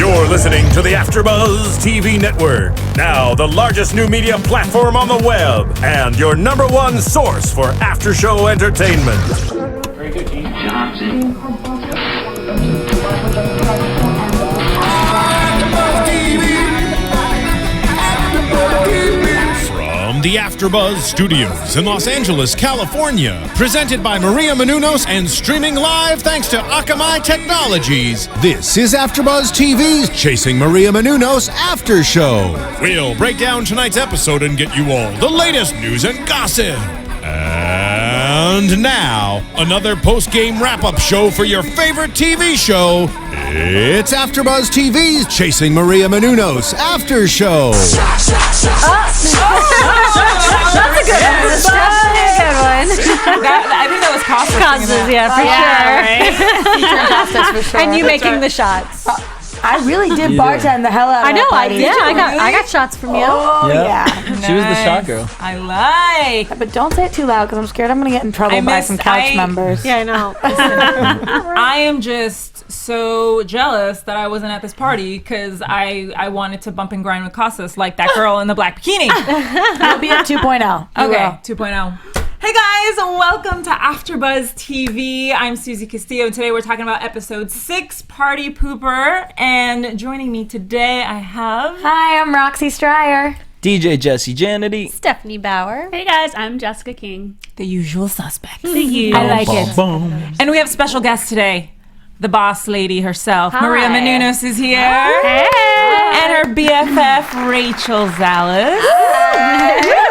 You're listening to the AFTERBUZZ TV network. Now the largest new media platform on the web and your number one source for after-show entertainment. Very good, Gene. Johnson. From the AFTERBUZZ Studios in Los Angeles, California, presented by Maria Menounos and streaming live thanks to Akamai Technologies. This is AFTERBUZZ TV's Chasing Maria Menounos After Show. We'll break down tonight's episode and get you all the latest news and gossip. And now, another post-game wrap-up show for your favorite TV show. It's AFTERBUZZ TV's Chasing Maria Menounos After Show. That's a good one. That's a good one. I think that was Costas, yeah, for sure. And you making the shots. I really did bartend the hell out of I know, that party. I got shots from you. Oh, yeah. She was the shot girl. I like. But don't say it too loud because I'm scared I'm going to get in trouble by some couch members. Yeah, I know. I am just so jealous that I wasn't at this party because I wanted to bump and grind with Costas like that girl in the black bikini. You'll be at 2.0. Okay, 2.0. Hey guys, welcome to AFTERBUZZ TV. I'm Susie Castillo, and today we're talking about episode 6, Party Pooper. And joining me today, I have... Hi, I'm Roxy Striar. DJ Jesse Janedy. Stephanie Bauer. Hey guys, I'm Jessica King. The usual suspects. Thank you. I like it. And we have special guest today. The boss lady herself, Maria Menounos, is here. Hey. And her BFF, Rachel Zalis.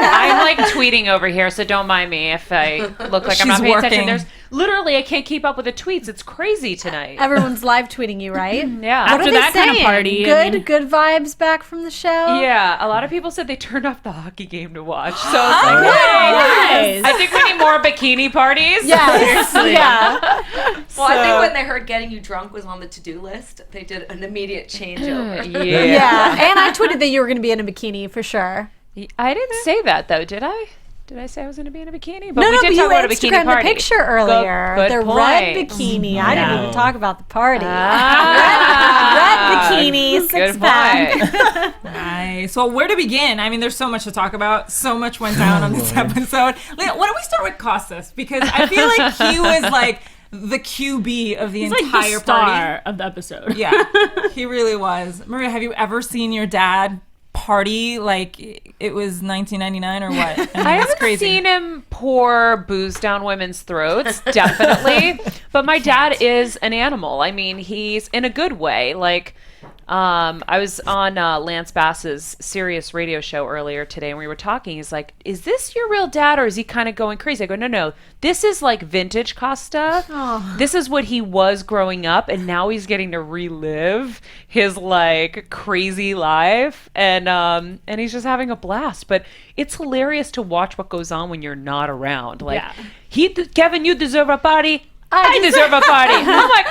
I'm like tweeting over here, so don't mind me if I look like I'm not paying attention. There's literally, I can't keep up with the tweets. It's crazy tonight. Everyone's live tweeting you, right? Yeah. After that kind of party. Good vibes back from the show. Yeah, a lot of people said they turned off the hockey game to watch. So Nice. I think we need more bikini parties. Yeah, seriously. Yeah. Well, I think when they heard getting you drunk was on the to-do list, they did an immediate changeover. Yeah. And I tweeted that you were going to be in a bikini for sure. I didn't say that though, did I? Did I say I was going to be in a bikini? But No, we did but talk you about a bikini Instagrammed party. the picture earlier. Good the point. red bikini. I didn't even talk about the party. Ah. Red bikini, Good 6-pack. point. Nice. Well, where to begin? I mean, there's so much to talk about. So much went down on this episode. Why don't we start with Costas? Because I feel like he was like the QB of the He's entire like the star party. of the episode. Yeah, he really was. Maria, have you ever seen your dad party like it was 1999 or what? I haven't seen him pour booze down women's throats, definitely. But my dad is an animal. I mean, he's in a good way. Like, I was on Lance Bass's Sirius radio show earlier today, and we were talking. He's like, is this your real dad, or is he kind of going crazy? I go, no. This is like vintage Costa. Oh. This is what he was growing up, and now he's getting to relive his like crazy life, and he's just having a blast. But it's hilarious to watch what goes on when you're not around. Like, Kevin, you deserve a party. I deserve a party. I'm like,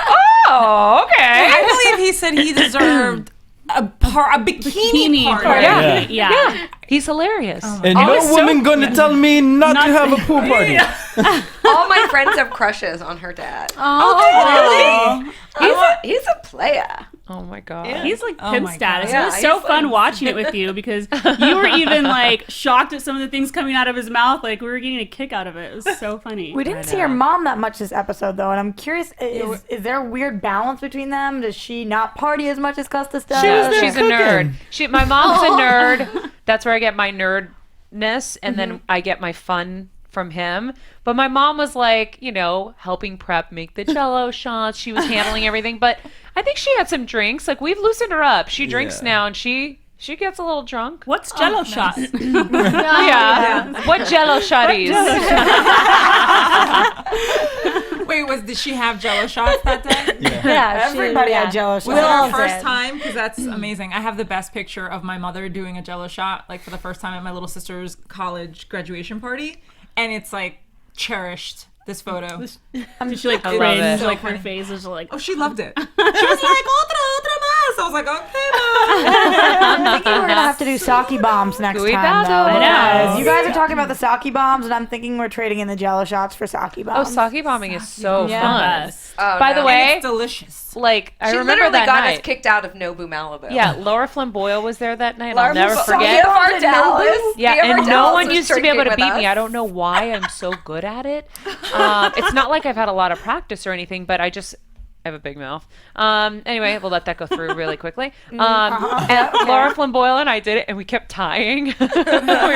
oh, okay. I believe he said he deserved a bikini party. Yeah. He's hilarious. And no woman gonna tell me not to have a pool party. All my friends have crushes on her dad. Oh, Really? He's a player. Oh my god. He's like pimp status. God. It was Yeah, so he's fun like- watching it with you because you were even like shocked at some of the things coming out of his mouth. Like we were getting a kick out of it. It was so funny. We didn't see your mom that much this episode, though, and I'm curious, is there a weird balance between them? Does she not party as much as Costas does? She's a nerd. My mom's a nerd. That's where I get my nerdness, and then I get my fun from him. But my mom was like, helping prep, make the Jell-O shots. She was handling everything. But I think she had some drinks. Like, we've loosened her up. She drinks now, and she gets a little drunk. What's Jell-O shot? Yeah. What Jell-O shotties? Wait, did she have Jell-O shots that day? Yeah, everybody had Jell-O shots. Was it our first time? Because that's amazing. I have the best picture of my mother doing a Jell-O shot, like for the first time at my little sister's college graduation party, and it's like cherished. This photo. Did she like love it. cringe? Like her face was like, Oh, she loved it. She was like, otra más. I was like, okay, I'm thinking we're gonna have to do sake bombs next Gooey time, though. battle. Because you guys are talking about the sake bombs, and I'm thinking we're trading in the Jello shots for sake Oh, bombs. sake bombing is so Yeah. fun. Best. Oh, By the no. way, It's delicious. like I She remember literally that got night. us kicked out of Nobu Malibu. Yeah, Laura Flynn Boyle was there that night. Laura I'll never Flynn- forget. Sophia Dallas. Yeah, Sophia and no Dallas one was used to be able to drinking beat with me. I us. don't know why I'm so good at it. It's not like I've had a lot of practice or anything, but I have a big mouth. Anyway, we'll let that go through really quickly. And Laura Flynn Boyle and I did it, and we kept tying. We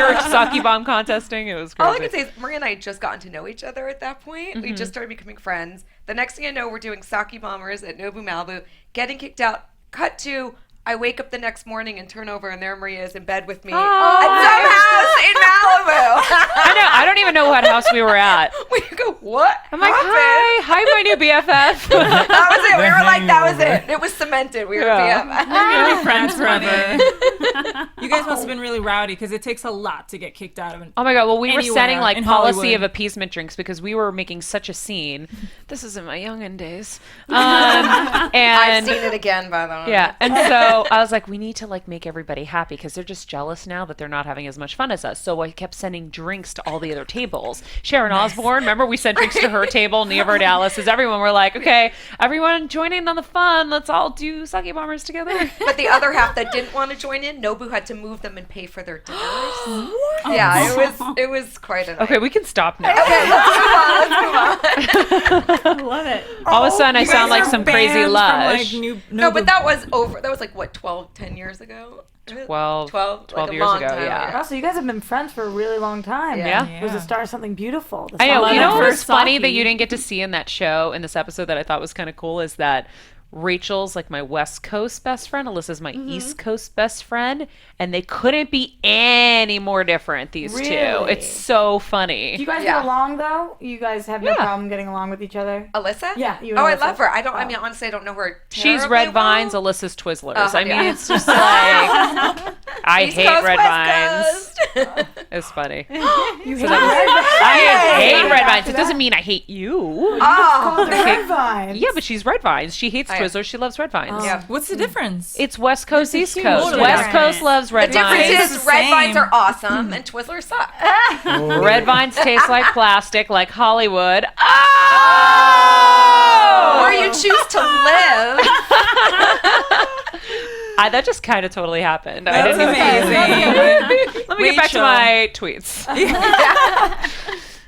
were sake bomb contesting. It was crazy. All I can say is Maria and I had just gotten to know each other at that point. We just started becoming friends. The next thing I know, we're doing sake bombers at Nobu Malibu, getting kicked out. Cut to, I wake up the next morning and turn over, and there Maria is in bed with me at some house in Malibu. I know. I don't even know what house we were at. We go, what? I'm like, happened? hi, my new BFF. That was it. We were like, that was it. It was cemented. We were BFF. We're friends forever. You guys must have been really rowdy because it takes a lot to get kicked out of an Oh my god! Well, we were Anywhere setting like in policy Hollywood. of appeasement drinks because we were making such a scene. This is in my youngin' days, and I've seen it again, by the way. yeah. And so I was like, we need to like make everybody happy because they're just jealous now that they're not having as much fun as us. So I kept sending drinks to all the other tables. Sharon Osbourne, remember we sent drinks to her table. Neva Dallas, as everyone were like, okay, everyone join in on the fun. Let's all do sake bombers together. But the other half that didn't want to join in, Nobu had to move them and pay for their dinners. Yeah, it was quite a night. Okay, we can stop now. Okay, let's move on. I love it. All of a sudden, I You sound guys like are some banned crazy from, lush. No, but that was over. That was like, what, 10 years ago? 12 12 12 like a years long ago, time yeah. ago. Oh, so you guys have been friends for a really long time. Yeah. It was the start of something beautiful. The I know. start You of know what that was first funny sake. that you didn't get to see in that show, in this episode, that I thought was kind of cool is that Rachel's like my West Coast best friend. Alyssa's my East Coast best friend. And they couldn't be any more different, these two. Really? It's so funny. Do you guys Yeah. get along, though? You guys have no problem getting along with each other? Alyssa? Yeah, you and Oh, I Alyssa. love her. I mean, honestly, I don't know her She's terribly Red Vines, well. Alyssa's Twizzlers. Oh, I mean, yeah. it's just like, I East hate Coast, Red West Vines. Coast. It's funny. You hate I hate Red Vines. It doesn't mean I hate you. Oh, Red Vines. Yeah, but she's Red Vines. She hates yeah. Twizzlers. She loves Red Vines. yeah. What's the difference? It's West Coast, East Coast. totally West different. Coast loves Red The difference Vines. is It's the Red same. Vines are awesome and Twizzlers suck. Red Vines taste like plastic, like Hollywood. Or you choose to live. That just kind of totally happened. I That's didn't even amazing. Let me get back to Rachel. my tweets.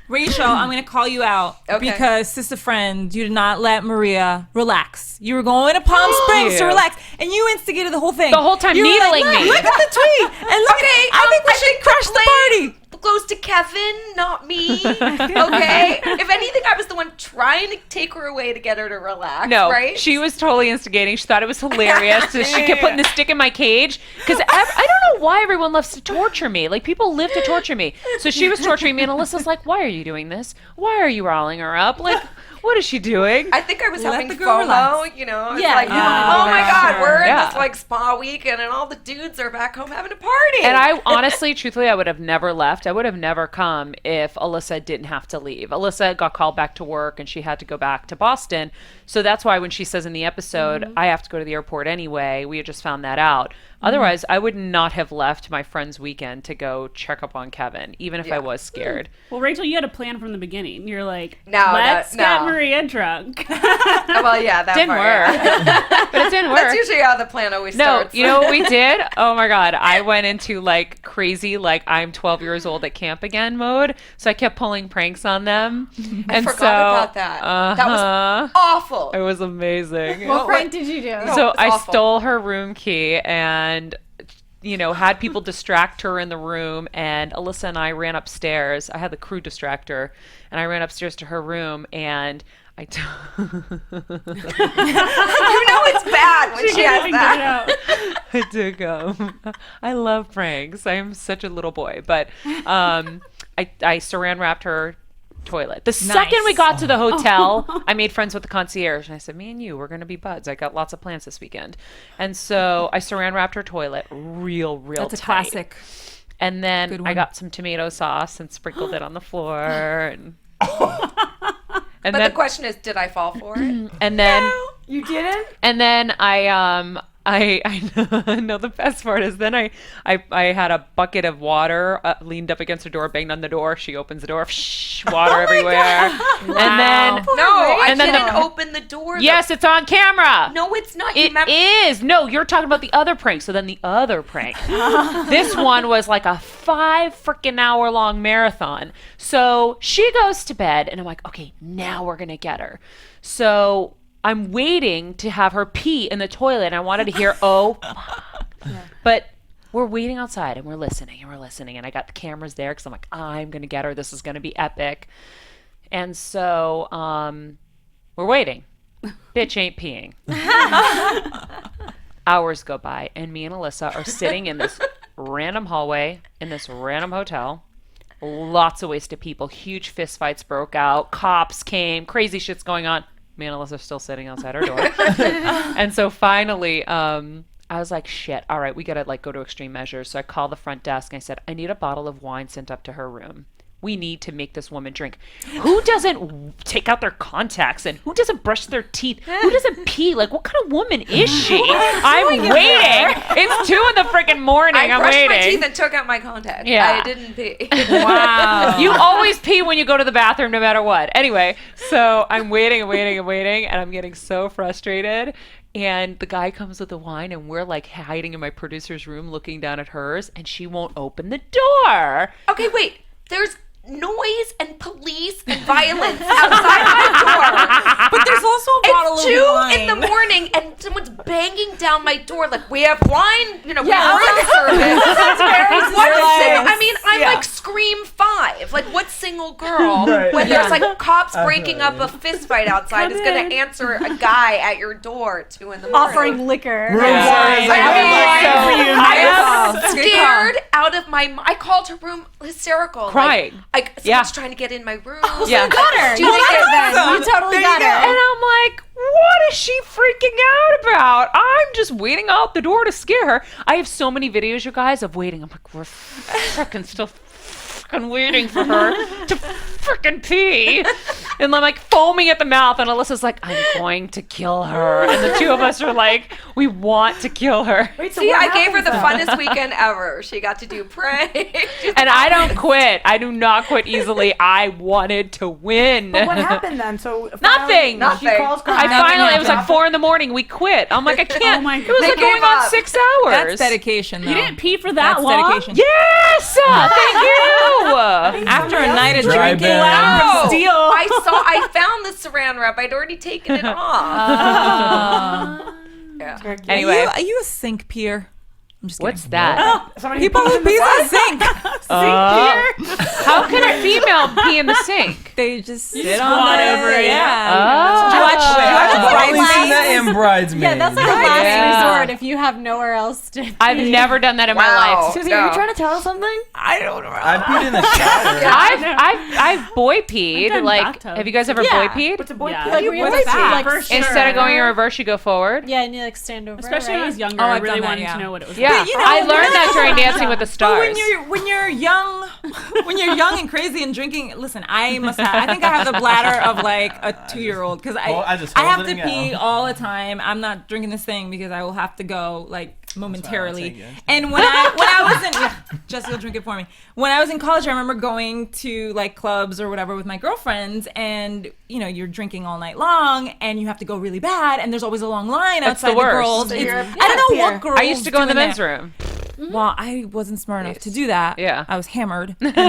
Rachel, I'm going to call you out Okay. because, sister friend, you did not let Maria relax. You were going to Palm Springs to you. relax, and you instigated the whole thing. The whole time You were needling like, me. Look at the tweet, and look Okay, at I think we should crush the party. Goes to Kevin, not me. Okay? If anything, I was the one trying to take her away to get her to relax. No, right? she was totally instigating. She thought it was hilarious. So she kept putting the stick in my cage. Because I don't know why everyone loves to torture me. Like, people live to torture me. So she was torturing me, and Alyssa's like, why are you doing this? Why are you riling her up? Like, what is she doing? I think I was Let having the girl FOMO, relax. you know? It's Yeah, like, yeah. oh my God, Sure. we're in Yeah. this like spa weekend and all the dudes are back home having a party. And I honestly, truthfully, I would have never left. I would have never come if Alyssa didn't have to leave. Alyssa got called back to work and she had to go back to Boston. So that's why when she says in the episode, I have to go to the airport anyway, we had just found that out. Otherwise, I would not have left my friend's weekend to go check up on Kevin, even if I was scared. Well, Rachel, you had a plan from the beginning. You're like, No, let's no. get Maria drunk. well, yeah, that Didn't part, work. yeah. But it didn't work. That's usually how the plan always No, starts. you know what we did? Oh my God. I went into like crazy, like I'm 12 years old at camp again mode. So I kept pulling pranks on them. I forgot about that. That was awful. It was amazing. What prank did you do? So it's I awful. stole her room key and, you know, had people distract her in the room. And Alyssa and I ran upstairs. I had the crew distract her. And I ran upstairs to her room and I You know it's bad when she has that. I do go. I love pranks. I am such a little boy. But I saran wrapped her toilet. The second we got to the hotel, I made friends with the concierge and I said, me and you, we're going to be buds. I got lots of plans this weekend. And so I saran wrapped her toilet real That's a tight. classic. And then Good I one. got some tomato sauce and sprinkled it on the floor. And But the question is, did I fall for it? and then You didn't? And then I I know the best part is then I had a bucket of water leaned up against her door, banged on the door. She opens the door, water everywhere. And then I didn't open the door. Yes, it's on camera. No, it's not. It is. No, you're talking about the other prank. So then the other prank. This one was like a 5 freaking hour long marathon. So she goes to bed and I'm like, okay, now we're going to get her. So I'm waiting to have her pee in the toilet and I wanted to hear, oh, yeah. But we're waiting outside and we're listening and I got the cameras there because I'm like, I'm going to get her. This is going to be epic. And so we're waiting. Bitch ain't peeing. Hours go by and me and Alyssa are sitting in this random hallway in this random hotel. Lots of wasted people. Huge fist fights broke out. Cops came. Crazy shit's going on. Me and Alyssa are still sitting outside our door. And so finally, I was like, shit, all right, we got to like go to extreme measures. So I called the front desk and I said, I need a bottle of wine sent up to her room. We need to make this woman drink. Who doesn't take out their contacts and who doesn't brush their teeth? Who doesn't pee? Like, what kind of woman is she? I'm waiting. It's 2 in the freaking morning. I'm brushed waiting. my teeth and took out my contacts. Yeah. I didn't pee. Wow. You always pee when you go to the bathroom no matter what. Anyway, so I'm waiting, and I'm getting so frustrated. And the guy comes with the wine and we're like hiding in my producer's room looking down at hers and she won't open the door. Okay, wait. There's noise and police and violence outside my door. But there's also a bottle of wine. It's 2 in the morning and someone's banging down my door like, we have wine, room service. I mean, I'm like Scream 5. Like, what single girl, when there's like cops breaking up a fist fight outside, is going to answer a guy at your door at 2 in the morning? Offering liquor. I was scared out of my mind. I called her room hysterical. Crying. Someone's trying to get in my room. Oh, so you got her. You totally got her. And I'm like, what is she freaking out about? I'm just waiting out the door to scare her. I have so many videos, you guys, of waiting. I'm like, we're freaking still freaking waiting for her to freaking pee. And I'm like foaming at the mouth. And Alyssa's like, I'm going to kill her. And the 2 of us are like, we want to kill her. Wait, so see, I gave her the funnest weekend ever. She got to do pranks. And I don't quit. I do not quit easily. I wanted to win. But what happened then? So nothing. She calls it was like 4 a.m. We quit. I'm like, I can't. Oh my it was like going on 6 hours. That's dedication, though. You didn't pee for that long? Dedication. Yes! Thank you! After a night of Dry drinking, band. steal. I found the saran wrap. I'd already taken it off. Yeah. Anyway. Are you a sink peer? I'm just kidding. What's that? People who pee in the sink. How can a female pee in the sink? They just sit squat on it. over it. Yeah. Oh. Do you watch I've only seen Bridesmaids? that in Bridesmaids. Yeah, that's like a last resort if you have nowhere else to. I've never done that in my life. Susie, are you trying to tell us something? I don't know. I peed in the shower. I've boy peed. done Like, bathtub. have you guys ever Yeah. boy peed? What's a boy Yeah. pee? Like, You we boy always pee. do, like, For sure. Instead of going in reverse, you go forward? Yeah, and you like stand over. Especially when I was younger, Oh, I I've really done that, wanted yeah. to know what it was Yeah. like. you know, I learned that during Dancing with the But Stars. when you're young and crazy and drinking, listen, I think I have the bladder of like a 2-year-old because I just I have hold to it pee out. all the time. I'm not drinking this thing because I will have to go like momentarily. take it. And when I was in Jesse will drink it for me. When I was in college, I remember going to like clubs or whatever with my girlfriends, and you're drinking all night long, and you have to go really bad, and there's always a long line That's outside the worst. girls. So It's- you're a I don't know peer. what girls. I used to go in the doing men's that. room. Well, I wasn't smart enough to do that. Yeah. I was hammered. And so,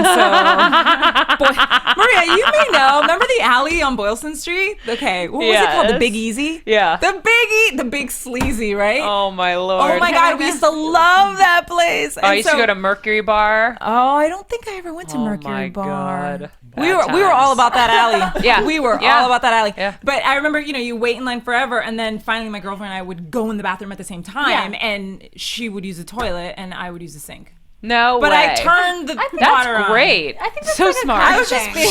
Maria, you may know. Remember the alley on Boylston Street? Okay, what was it called? The Yes. Big Easy? Yeah. The Big Sleazy, right? Oh my lord. Oh my God, we used to love that place. Oh, I used to go to Mercury Bar. Oh, I don't think I ever went to Oh Mercury my Bar. God. We Bad were all times. about that alley. Yeah. We were Yeah. all about that alley. Yeah. But I remember, you wait in line forever, and then finally my girlfriend and I would go in the bathroom at the same time, and she would use the toilet, and I would use the sink. No But way. I turned the water That's on. great. I think that's so like a smart. I was just being,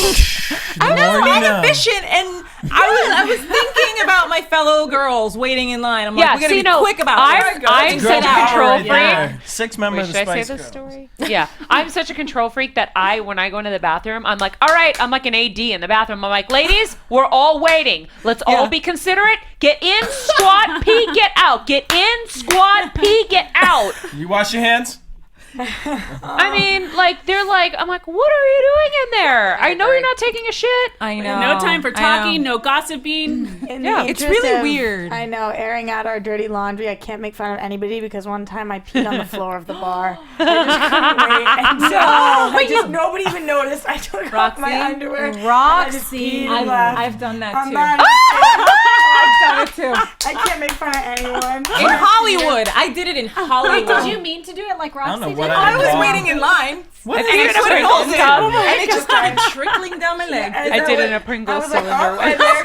I was Morning on a mission, and I was thinking worrying about my fellow girls waiting in line. I'm like, we gotta be quick about it. I'm such a control freak. Yeah. 6 members of Should the I Spice say this Girls. story? Yeah, I'm such a control freak that when I go into the bathroom, I'm like, all right, I'm like an AD in the bathroom. I'm like, ladies, we're all waiting. Let's all be considerate. Get in, squat, pee, get out. Get in, squat, pee, get out. You wash your hands? I mean, like, they're like, I'm like, what are you doing in there? I know you're not taking a shit. I know. No time for talking, no gossiping. Yeah, it's really weird. I know, airing out our dirty laundry. I can't make fun of anybody because one time I peed on the floor of the bar. I just couldn't wait. And so nobody even noticed. I took off my underwear. Roxy. I've done that too. I've done it too. I can't make fun of anyone. In Hollywood. I did it in Hollywood. Did you mean to do it like Roxy I don't know did? what I was waiting in line. What? And it put it all in. And it just started trickling down my leg. I did it in a Pringles cylinder. And there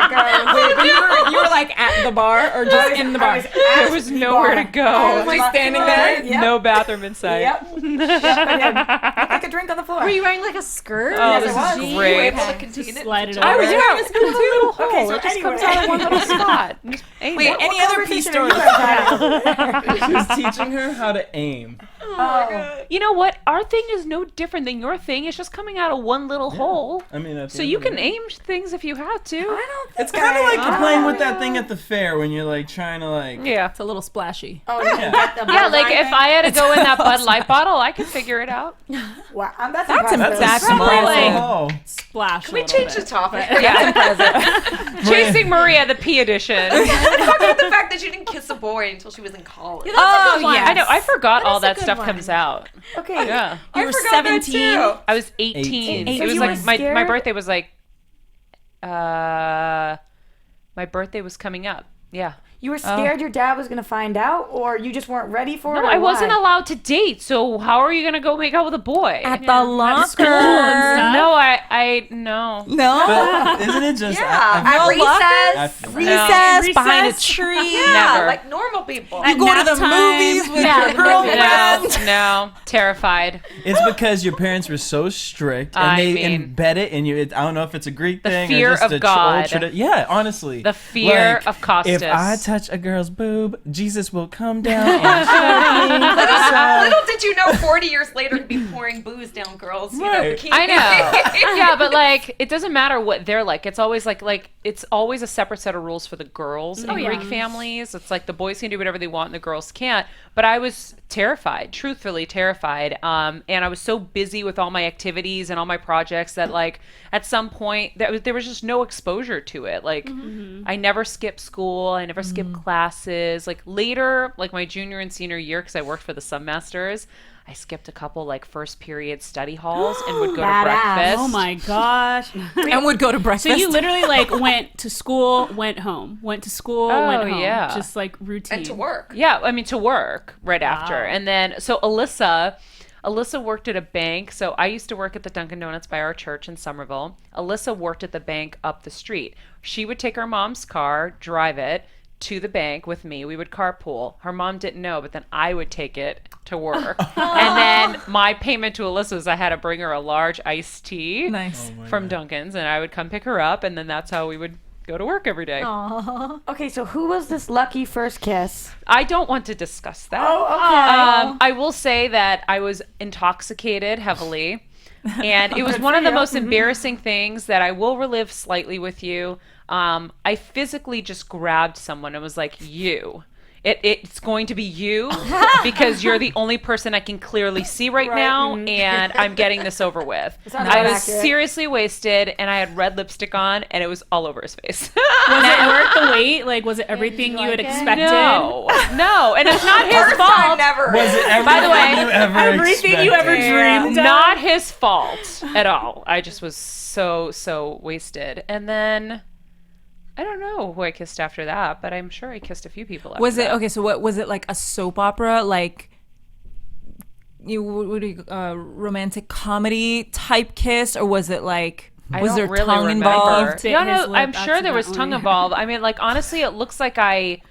it goes. Wait, but you were like at the bar or just in the bar? There was nowhere to go. I was like standing there? Yep. No bathroom in sight. Yep. I took a drink on the floor. Were you wearing like a skirt? Oh, this I is was. Were great. you able to contain it? Slide it I over. was wearing a little hole. Okay, so it just anyway. comes out of one little spot. Wait, any other pee stories? She was teaching her how to aim. You know what? Our thing is no different than your thing. It's just coming out of one little hole. I mean, that's So you can aim things if you have to. It's kind of like playing with that thing at the fair when you're like trying to like. Yeah. It's a little splashy. Oh, you can get the Yeah, like bullseye if I had to go in that Bud Light bottle, I could figure it out. Wow, that's impressive. That's impressive. Oh, Splash. Can we change the topic? Yeah. Chasing Maria, the P edition. Talk about the fact that you didn't kiss a boy until she was in college. Oh, yeah. I know. I forgot all is a that good stuff one. comes out. Okay. Yeah. You were forgot that 17. too. I was 18. 18. It was You like were my scared? birthday was like my birthday was coming up. Yeah. You were scared your dad was going to find out, or you just weren't ready for it? No, or I wasn't why? allowed to date. So how are you gonna go make out with a boy? At the locker. No, I no. No. but isn't it just? Yeah, I at locker? recess. Recess, behind a Recess? tree. Yeah, Never. like normal people. You go to the nap time. movies with Yeah, your girlfriend. No, terrified. It's because your parents were so strict and I they mean- embed it in you. I don't know if it's a Greek The thing fear or just of a God. Yeah, honestly. The fear Like, of Costas. If I touch a girl's boob, Jesus will come down and show me. Little did you know, 40 years later, he'd be pouring booze down girls. You know, Right. bikini. I know. Yeah, but like it doesn't matter what they're like. It's always like it's always a separate set of rules for the girls in Greek families. It's like the boys can do whatever they want and the girls can't. But I was terrified, truthfully terrified. And I was so busy with all my activities and all my projects that like at some point there was just no exposure to it. Like I never skipped school. I never skipped classes. Like later, like my junior and senior year, because I worked for the submasters, I skipped a couple like first period study halls and would go to Badass. breakfast. Oh my gosh. And would go to breakfast. So you literally like went to school, went home, went to school, went home. yeah. Just like routine. And to work. Yeah, I mean to work right after. And then so Alyssa worked at a bank. So I used to work at the Dunkin' Donuts by our church in Somerville. Alyssa worked at the bank up the street. She would take her mom's car, drive it to the bank with me. We would carpool. Her mom didn't know, but then I would take it to work. And then my payment to Alyssa was I had to bring her a large iced tea Nice. from Dunkin's, and I would come pick her up, and then that's how we would go to work every day. Okay, so who was this lucky first kiss? I don't want to discuss that. Oh, okay. I will say that I was intoxicated heavily, and it was one of the most embarrassing things that I will relive slightly with you. I physically just grabbed someone and was like, you. It's going to be you because you're the only person I can clearly see right now, and I'm getting this over with. sounds I was accurate. seriously wasted, and I had red lipstick on, and it was all over his face. Was it worth the wait? Like, was it everything you had expected? No, and it's not his First time fault. never. Was it everything By the way, you ever Everything you ever expected? dreamed of? Not his fault at all. I just was so wasted. And then I don't know who I kissed after that, but I'm sure I kissed a few people after Was it that. okay? So what was it, like a soap opera, like romantic comedy type kiss, or was it like was there really tongue remember. involved? Bit No, his lip I'm sure there was tongue accidentally. involved. I mean, like honestly, it looks like I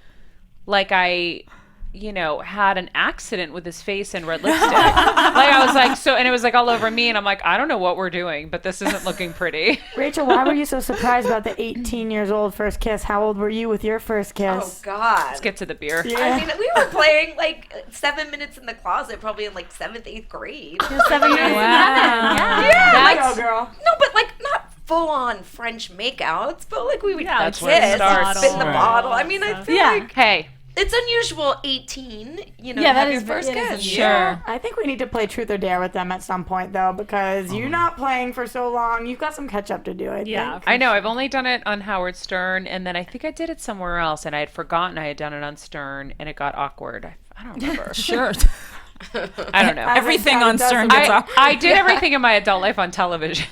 had an accident with his face and red lipstick. I was like, and it was like all over me, and I'm like, I don't know what we're doing, but this isn't looking pretty. Rachel, why were you so surprised about the 18 years old first kiss? How old were you with your first kiss? Oh, God. Let's get to the beer. Yeah. I mean, we were playing 7 minutes in the closet, probably in 7th, 8th grade. 7 years. Wow. Yeah, Go, girl. No, but not full-on French makeouts, but we would That's where it kiss, starts. spit in the Right. bottle. I mean, I feel like Hey. it's unusual 18, to that have is your first it is kiss. Sure. I think we need to play Truth or Dare with them at some point, though, because you're not playing for so long. You've got some catch up to do, I think. Yeah. I know. I've only done it on Howard Stern, and then I think I did it somewhere else, and I had forgotten I had done it on Stern, and it got awkward. I don't remember. Sure. I don't know. Everything on Stern gets awkward. I did everything in my adult life on television.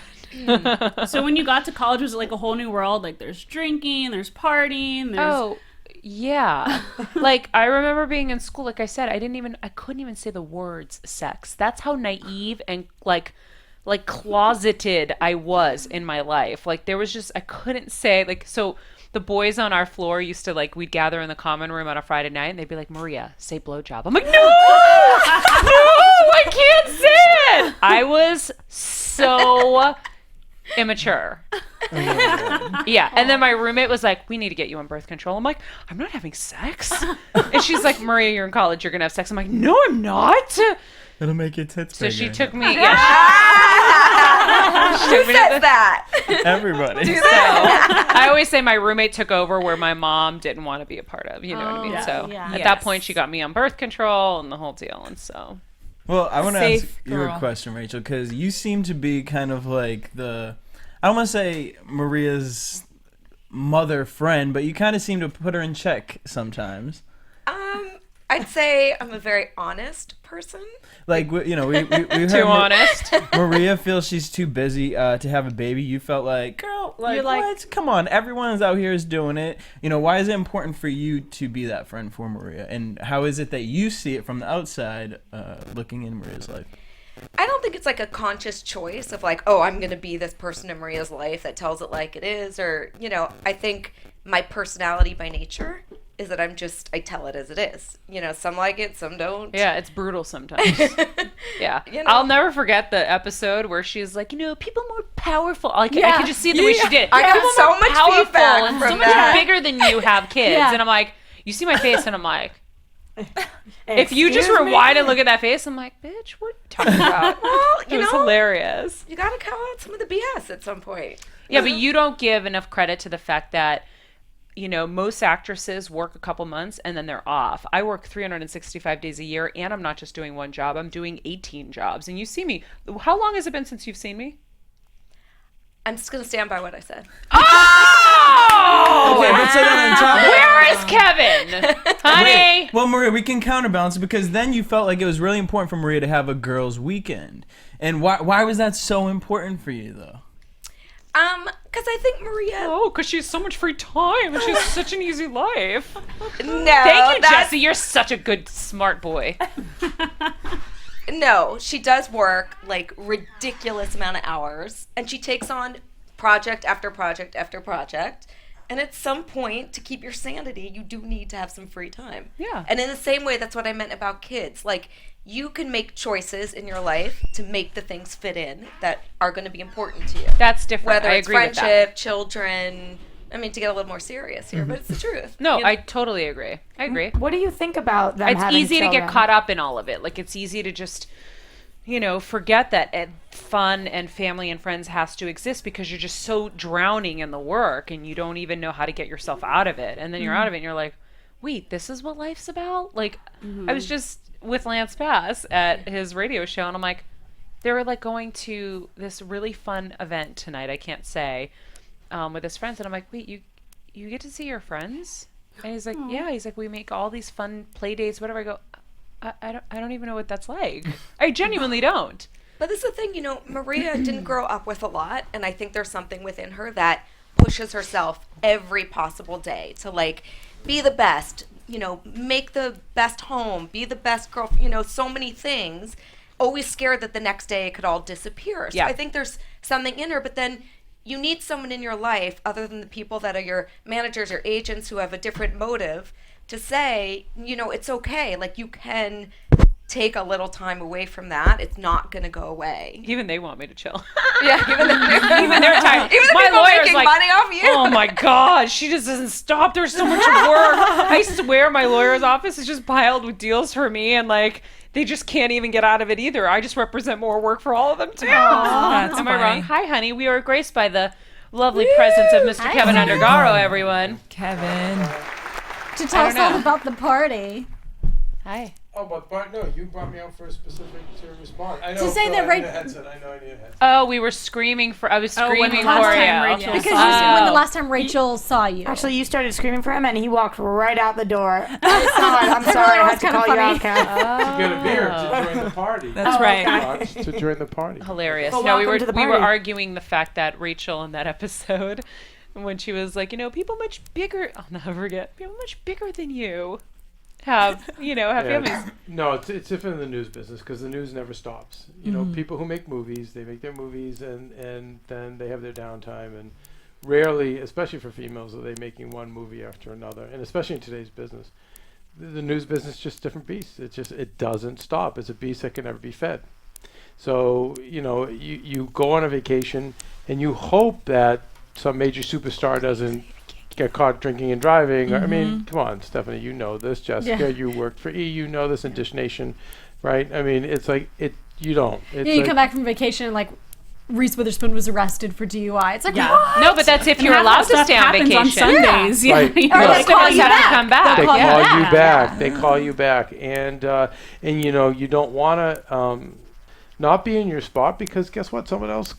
So when you got to college, was it like a whole new world? Like there's drinking, there's partying, there's... Oh, yeah. I remember being in school, like I said, I couldn't even say the words sex. That's how naive and closeted I was in my life. There was just, I couldn't say, so the boys on our floor used to, we'd gather in the common room on a Friday night, and they'd be like, Maria, say blowjob. I'm like, no! No! I can't say it! I was so immature. Yeah, and then my roommate was like, we need to get you on birth control. I'm like, I'm not having sex. And she's like, Maria, you're in college, you're gonna have sex. I'm like, no, I'm not. It'll make your tits So bigger. she took me. Who says that? Everybody. So I always say my roommate took over where my mom didn't want to be a part of. You know what I mean? yeah. So Yeah. at that point, she got me on birth control and the whole deal. And so Well, I want to ask Safe you a girl. question, Rachel, because you seem to be kind of like I don't want to say Maria's mother friend, but you kind of seem to put her in check sometimes. I'd say I'm a very honest person. We heard too honest. Maria feels she's too busy to have a baby. You felt like, girl, You're like- what? Come on, everyone's out here is doing it. Why is it important for you to be that friend for Maria? And how is it that you see it from the outside, looking in Maria's life? I don't think it's a conscious choice of I'm going to be this person in Maria's life that tells it like it is. Or, I think my personality by nature is that I tell it as it is. Some like it, some don't. Yeah, it's brutal sometimes. Yeah. You know? I'll never forget the episode where she's like, people more powerful. I could just see it the way she did it. I got People so more much powerful feedback and from so much that. bigger than you have kids. Yeah. And I'm like, you see my face, and I'm like, if you just rewind and look at that face, I'm like, bitch, what are you talking about? Well, It was hilarious. You got to call out some of the BS at some point. Yeah, but you don't give enough credit to the fact that, most actresses work a couple months and then they're off. I work 365 days a year, and I'm not just doing one job. I'm doing 18 jobs. And you see me. How long has it been since you've seen me? I'm just going to stand by what I said. Oh! Okay, but so then on top of Where is Kevin? Honey! Well, Maria, we can counterbalance it because then you felt like it was really important for Maria to have a girls' weekend. And why was that so important for you, though? Because I think Maria... Oh, because she has so much free time and she has such an easy life. No, Thank you, Jesse. You're such a good, smart boy. No, she does work ridiculous amount of hours, and she takes on project after project after project. And at some point, to keep your sanity, you do need to have some free time. Yeah. And in the same way, that's what I meant about kids. You can make choices in your life to make the things fit in that are going to be important to you. That's different. Whether I it's agree with that. friendship, children. I mean, to get a little more serious here, but it's the truth. No, I totally agree. I agree. What do you think about them It's having easy to children? get caught up in all of it. It's easy to just, forget that fun and family and friends has to exist because you're just so drowning in the work and you don't even know how to get yourself out of it. And then you're out of it and you're like, wait, this is what life's about? I was just with Lance Bass at his radio show, and I'm like, they were going to this really fun event tonight, I can't say, with his friends, and I'm like, wait, you get to see your friends? And he's like, yeah. He's like, we make all these fun play dates, whatever. I go, I don't even know what that's like. I genuinely don't. But this is the thing, Maria didn't grow up with a lot, and I think there's something within her that pushes herself every possible day to be the best, make the best home, be the best girl, so many things, always scared that the next day it could all disappear. So Yeah. I think there's something in her, but then you need someone in your life other than the people that are your managers or agents who have a different motive to say, you know, it's okay. Like, you can take a little time away from that. It's not going to go away. Even they want me to chill. Yeah, even they're tired. Even the My people lawyer's making like, money off you. oh my God, she just doesn't stop. There's so much work. I swear my lawyer's office is just piled with deals for me, and like, they just can't even get out of it either. I just represent more work for all of them too. That's Am I funny. wrong? Hi, honey. We are graced by the lovely presence of Mr. Keven Undergaro, everyone. Kevin. To tell us don't know. all about the party. Hi. Oh, but no, you brought me out for a specific to respond. I know. To say Phil, that I need a headset. I know I need a headset. Oh, we were screaming for. I was Oh, when screaming the last for time you. Rachel Because saw when the last time Rachel saw you. Actually, you started screaming for him, and he walked right out the door. I'm sorry, I had to call you out, Kev. To get a beer to join the party. That's right. To join the party. Hilarious. Well, No, we welcome to the were party. arguing the fact that Rachel in that episode, when she was like, you know, people much bigger. I'll never forget. People much bigger than you have families. No, it's different in the news business because the news never stops. You know, people who make movies, they make their movies and then they have their downtime, and rarely, especially for females, are they making one movie after another, and especially in today's business. The news business is just a different beast. It doesn't stop. It's a beast that can never be fed. So, you know, you go on a vacation and you hope that some major superstar doesn't get caught drinking and driving. I mean, come on, Stephanie, you know this. Jessica, you worked for E, you know this, in Dish Nation, right? I mean, it's like, you don't. It's you like, come back from vacation and like Reese Witherspoon was arrested for DUI. It's like, Yeah. what? No, but that's if you're allowed to stay on vacation. on Sundays. Yeah. Right. You Or know, they call you have back. to come back. They Yeah. call you Yeah. back. They call you back, and you know, you don't want to not be in your spot because guess what? Someone else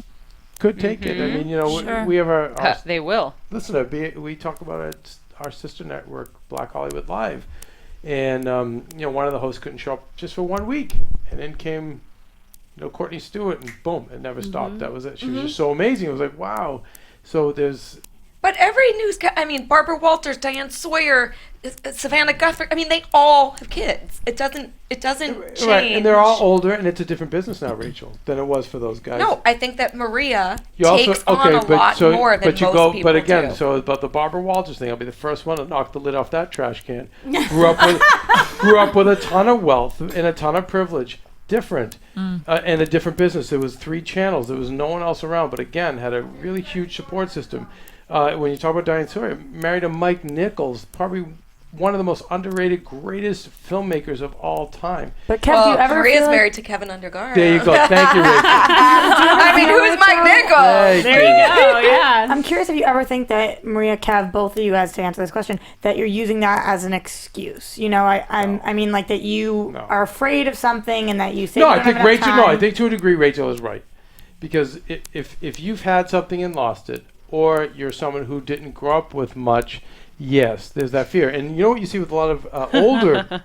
could take it. I mean, you know, Sure. we have our They will. listen. We talk about it. Our sister network, Black Hollywood Live, and you know, one of the hosts couldn't show up just for 1 week, and then came, you know, Courtney Stewart, and boom, it never stopped. That was it. She was just so amazing. It was like, wow. So there's. But every I mean, Barbara Walters, Diane Sawyer, Savannah Guthrie. I mean, they all have kids. It doesn't change. Right, and they're all older, and it's a different business now, Rachel, than it was for those guys. No, I think that Maria You also takes on a lot more than most people But again, do. so about the Barbara Walters thing, I'll be the first one to knock the lid off that trash can. Grew up with a ton of wealth and a ton of privilege. Different, and a different business. There was 3 channels. There was no one else around, but again, had a really huge support system. When you talk about Diane Sawyer, married to Mike Nichols, probably one of the most underrated, greatest filmmakers of all time. But Kev, do you ever Maria's feel like married to Keven Undergaro. There you go. Thank you, Rachel. I mean, who's Mike Nichols? Thank There you. you go. Yeah. I'm curious if you ever think that Maria, Kev, both of you guys to answer this question, that you're using that as an excuse. You know, I mean, like that you No. are afraid of something and that you say No, you I don't think have enough Rachel. time. No, I think to a degree Rachel is right, because if you've had something and lost it, or you're someone who didn't grow up with much, yes, there's that fear. And you know what you see with a lot of older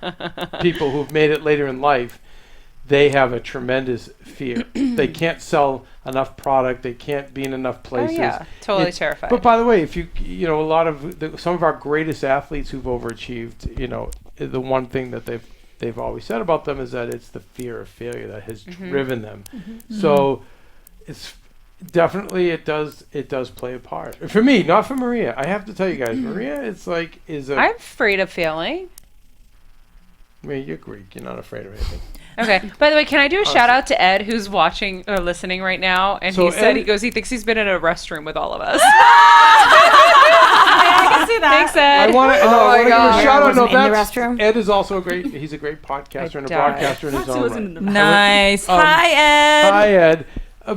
people who've made it later in life, they have a tremendous fear. They can't sell enough product. They can't be in enough places. Oh, yeah, totally It's- terrified. But by the way, if you know, a lot of some of our greatest athletes who've overachieved, you know, the one thing that they've always said about them is that it's the fear of failure that has driven them. So it's definitely it does play a part for me, not for Maria. I have to tell you guys, Maria, it's like I'm afraid of failing. I mean, you're Greek. You're not afraid of anything. Okay. By the way, can I do a shout out to Ed, who's watching or listening right now? And So he said Ed- he thinks he's been in a restroom with all of us. I can see that. Thanks, Ed. I want to give a shout out. No, Wasn't in the that's restroom? Ed is also he's a great podcaster and a died. broadcaster in his He own wasn't right. in the Nice. Hi, Ed. Hi, Ed.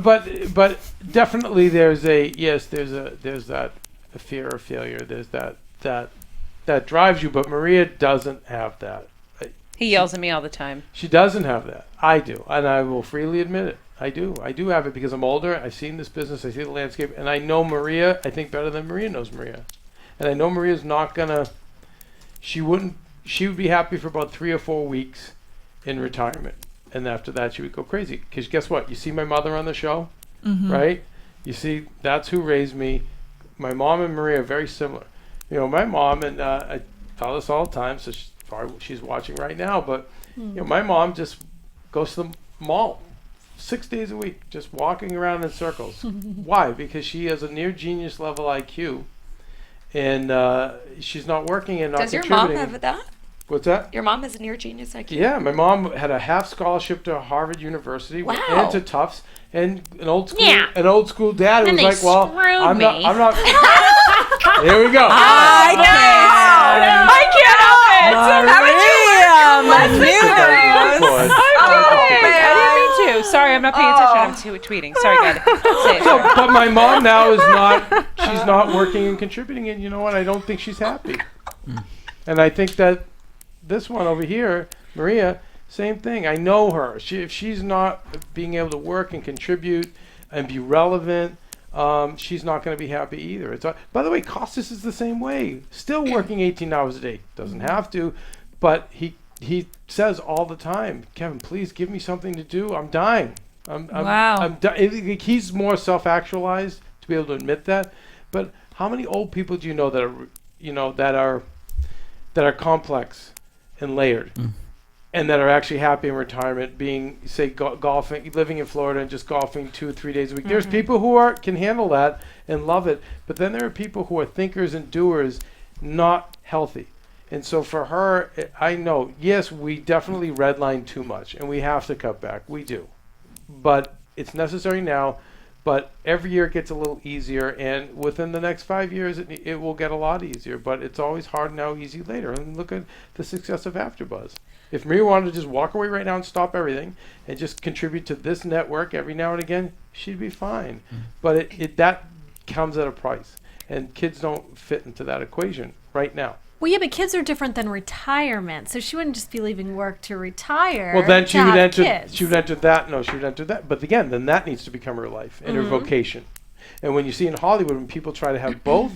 But definitely there's that fear of failure. There's that drives you. But Maria doesn't have that. He yells at me all the time. She doesn't have that. I do, and I will freely admit it. I do have it because I'm older. I've seen this business. I see the landscape, and I know Maria. I think better than Maria knows Maria, and I know Maria's not gonna. She would be happy for about 3 or 4 weeks in retirement, and after that she would go crazy. Because guess what? You see my mother on the show, right? You see that's who raised me. My mom and Maria are very similar. You know, my mom and I tell this all the time. So she's watching right now, but you know, my mom just goes to the mall 6 days a week, just walking around in circles. Why? Because she has a near genius level IQ, and she's not working and not Does your contributing. mom have that? What's that? Your mom has a near genius IQ? Yeah, my mom had a half scholarship to Harvard University Wow. and to Tufts, and an old school dad who was like, "Well, I'm not." Here we go. I can't help it. I didn't mean to. Sorry, I'm not paying attention. I'm tweeting. Sorry, guys. Say it. So, but my mom now is not. She's not working and contributing, and you know what? I don't think she's happy. And I think that this one over here, Maria, same thing. I know her. If she's not being able to work and contribute and be relevant, she's not going to be happy either. By the way, Costas is the same way. Still working 18 hours a day. Doesn't have to, but he says all the time, "Kevin, please give me something to do. I'm dying." He's more self-actualized to be able to admit that. But how many old people do you know that are complex and layered, and that are actually happy in retirement, being, say, golfing, living in Florida and just golfing 2 or 3 days a week? There's people who can handle that and love it, but then there are people who are thinkers and doers, not healthy. And so for her, I know, yes, we definitely redline too much, and we have to cut back. We do. But it's necessary now. But every year it gets a little easier, and within the next 5 years, it will get a lot easier. But it's always hard now, easy later. And look at the success of AfterBuzz. If Maria wanted to just walk away right now and stop everything and just contribute to this network every now and again, she'd be fine. But that comes at a price, and kids don't fit into that equation right now. Well, yeah, but kids are different than retirement, so she wouldn't just be leaving work to retire. Well, then she would enter. Kids. She would enter that. No, she would enter that. But again, then that needs to become her life and her vocation. And when you see in Hollywood, when people try to have both,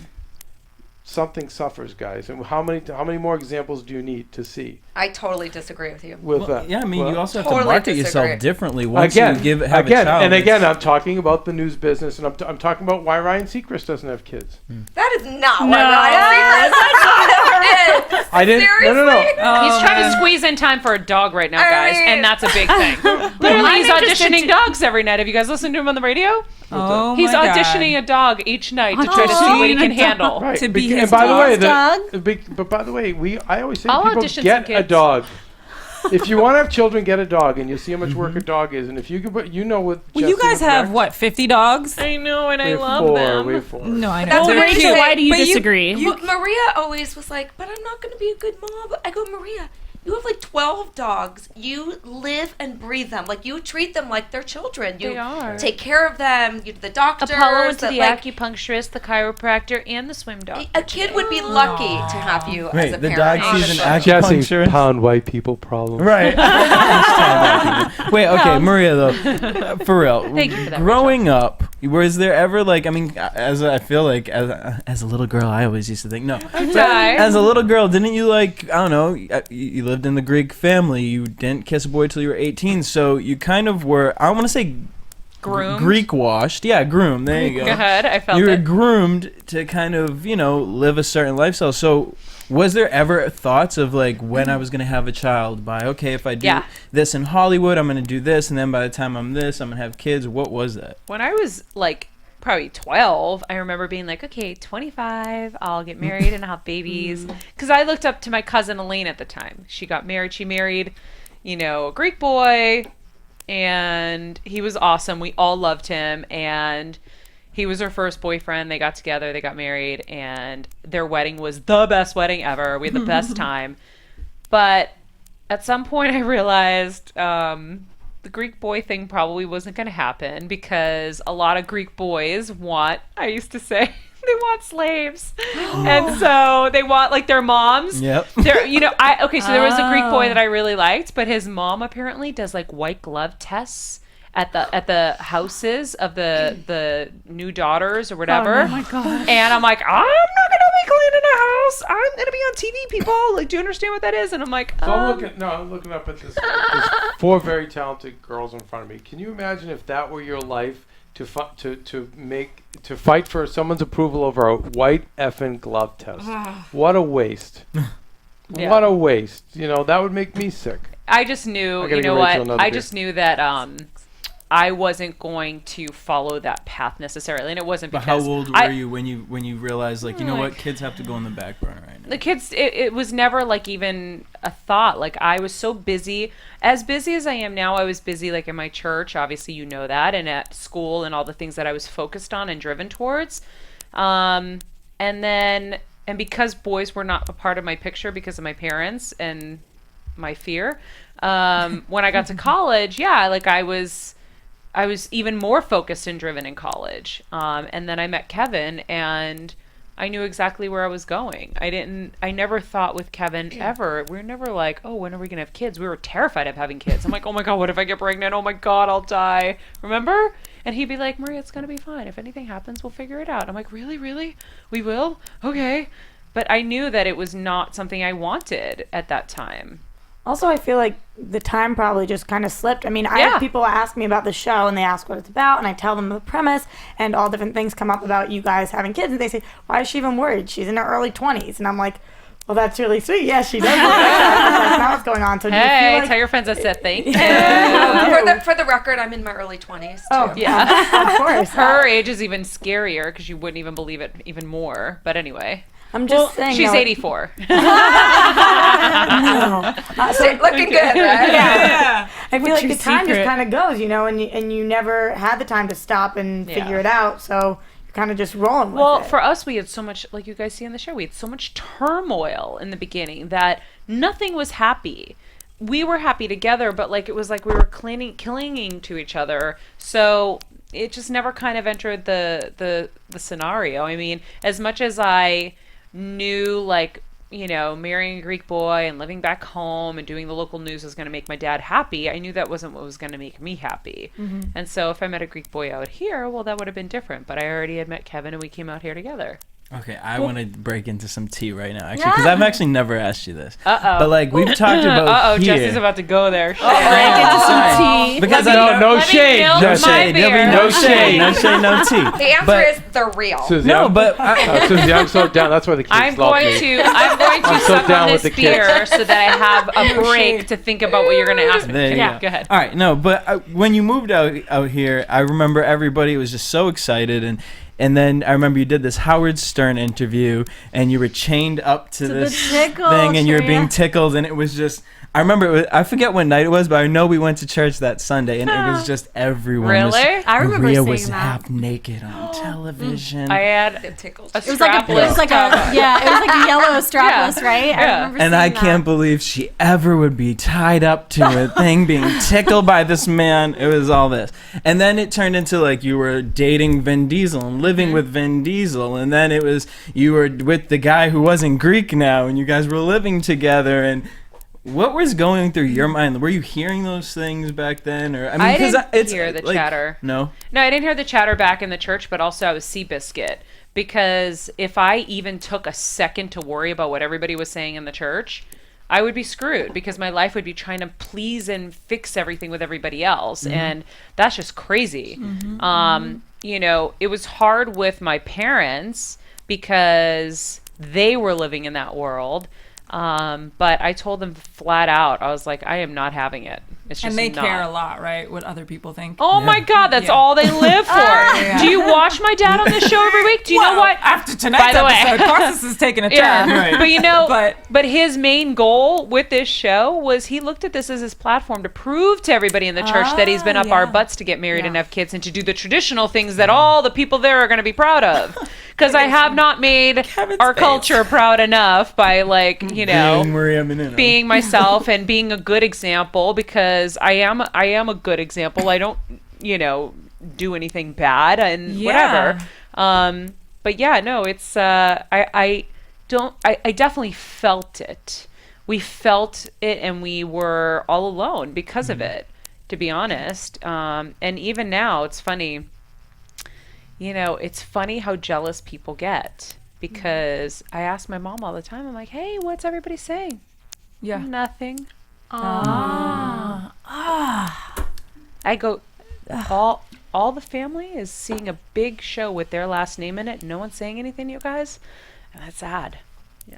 something suffers, guys. And how many more examples do you need to see? I totally disagree with you. With that, Yeah, I mean, you also have to Totally market disagree. yourself differently once again, you have a child. and again, I'm talking about the news business, and I'm talking about why Ryan Seacrest doesn't have kids. That is not what Ryan Seacrest is. I didn't. Seriously? No. He's trying to squeeze in time for a dog right now, guys, and that's a big thing. Literally, he's auditioning dogs every night. Have you guys listened to him on the radio? Oh He's my auditioning God. a dog each night to try to see what he can handle. Right. To be his and by the way, dog. but by the way, I always say I'll to people, audition get some a kids. dog. If you want to have children, get a dog, and you'll see how much work a dog is. And if you can put, what. Well, you guys have what, 50 dogs? I know, and We I have love 4. them. We have 4. No, I know. That's Well, what Rachel, why do you disagree? Maria always was like, but I'm not going to be a good mom. I go, Maria, you have like 12 dogs. You live and breathe them. Like, you treat them like they're children. You They are. take care of them. You do the doctors. Apollo went to the like, acupuncturist, the chiropractor, and the swim doctor. a kid would be lucky to have you Wait, as a the parent. dog sees an honestly. acupuncturist. pound white people problem. Right. Wait, okay, Maria, though, for real. Thank you for that, Growing up, was there ever, like, I mean, I feel like as a little girl, I always used to think, no. As a little girl, didn't you, like, I don't know, you lived in the Greek family, you didn't kiss a boy till you were 18, so you kind of were, I don't want to say Groomed? Greek washed. Yeah, groomed. There you go. Go ahead, I felt You were it. groomed to kind of, live a certain lifestyle. So was there ever thoughts of, like, when I was going to have a child by, okay, if I do this in Hollywood, I'm going to do this, and then by the time I'm this, I'm going to have kids? What was that? When I was like probably 12, I remember being like, okay, 25, I'll get married and have babies. Because I looked up to my cousin Elaine at the time. She got married. She married, a Greek boy, and he was awesome. We all loved him, and he was her first boyfriend. They got together, they got married, and their wedding was the best wedding ever. We had the best time. But at some point I realized the Greek boy thing probably wasn't going to happen, because a lot of Greek boys want, I used to say, they want slaves. And so they want, like, their moms. Yep. So there was a Greek boy that I really liked, but his mom apparently does, like, white glove tests at the houses of the new daughters or whatever. Oh my god! And I'm like, I'm not gonna be cleaning a house. I'm gonna be on TV, people. Like, do you understand what that is? And I'm like, So I'm looking up at this. There's 4 very talented girls in front of me. Can you imagine if that were your life, to fight for someone's approval over a white effing glove test? What a waste! Yeah. What a waste! That would make me sick. I just knew, I gotta you know give Rachel what? another I beer. just knew that I wasn't going to follow that path necessarily, and it wasn't But because how old were you when you realized, like, you know what, kids have to go on the back burner right now? The kids, it was never like even a thought. Like, I was so busy as I am now. I was busy like in my church, obviously, you know that, and at school and all the things that I was focused on and driven towards. And because boys were not a part of my picture because of my parents and my fear, when I got to college, like I was even more focused and driven in college. And then I met Keven, and I knew exactly where I was going. I never thought with Keven ever, we were never like, oh, when are we going to have kids? We were terrified of having kids. I'm like, oh my God, what if I get pregnant? Oh my God, I'll die. Remember? And he'd be like, Maria, it's going to be fine. If anything happens, we'll figure it out. I'm like, really? We will? Okay. But I knew that it was not something I wanted at that time. Also, I feel like the time probably just kind of slipped. I mean, I have people ask me about the show, and they ask what it's about, and I tell them the premise, and all different things come up about you guys having kids, and they say, why is she even worried? She's in her early 20s. And I'm like, well, that's really sweet. Yes, she does. That's not what's going on. So hey, tell your friends I said thank you. For the record, I'm in my early 20s, too. Oh, yeah. Of course. Her age is even scarier because you wouldn't even believe it even more. But anyway. I'm just saying. She's 84. No. Looking good, right? Yeah. I feel like the time just kind of goes, and you never had the time to stop and figure it out. So you're kind of just rolling with it. Well, for us, we had so much, like you guys see on the show, we had so much turmoil in the beginning that nothing was happy. We were happy together, but like it was like we were clinging to each other. So it just never kind of entered the scenario. I mean, as much as I knew, like, marrying a Greek boy and living back home and doing the local news was going to make my dad happy, I knew that wasn't what was going to make me happy. Mm-hmm. And so if I met a Greek boy out here, well, that would have been different. But I already had met Keven, and we came out here together. Okay, I want to break into some tea right now, actually, because I've actually never asked you this. Uh-oh. But, like, we've talked about here. Jesse's about to go there. Break into some tea. Because no shade. No shade. There'll be no shade. No shade, no tea. The answer is the real. Susie, no, but... Susie, I'm so down. That's why the kids I'm love going me. to suck on this beer so that I have a break to think about what you're going to ask me. Go ahead. All right, no, but when you moved out here, I remember everybody was just so excited, and then I remember you did this Howard Stern interview, and you were chained up to this thing, and you were being tickled, and it was just... I remember, I forget what night it was, but I know we went to church that Sunday, and it was just everyone. Really? I remember Maria seeing was that. half naked on television. I had a It was like a yellow strapless, right? I remember and seeing I that. can't believe she ever would be tied up to a thing, being tickled by this man. It was all this. And then it turned into like you were dating Vin Diesel and living with Vin Diesel. And then it was you were with the guy who wasn't Greek now, and you guys were living together. And what was going through your mind? Were you hearing those things back then? Or I didn't hear the chatter. No? No, I didn't hear the chatter back in the church, but also I was Seabiscuit. Because if I even took a second to worry about what everybody was saying in the church, I would be screwed because my life would be trying to please and fix everything with everybody else. Mm-hmm. And that's just crazy. Mm-hmm. It was hard with my parents because they were living in that world. But I told them flat out, I was like, I am not having it. It's just and they not. care a lot, right? What other people think. Oh my God, that's all they live for. Do you watch my dad on the show every week? Do you know what? After tonight's episode, Carlos is taking a turn. Right. But his main goal with this show was he looked at this as his platform to prove to everybody in the church that he's been up our butts to get married and have kids and to do the traditional things that all the people there are going to be proud of. Because I have not made our culture proud enough by being Maria Menounos. Being myself and being a good example, because I am a good example. I don't, do anything bad and whatever. But yeah, no, it's I definitely felt it. We felt it, and we were all alone because of it, to be honest. And even now, it's funny. It's funny how jealous people get, because I ask my mom all the time, I'm like, hey, what's everybody saying? Yeah. Nothing. Ah. I go, all the family is seeing a big show with their last name in it. No one's saying anything to you guys. And that's sad.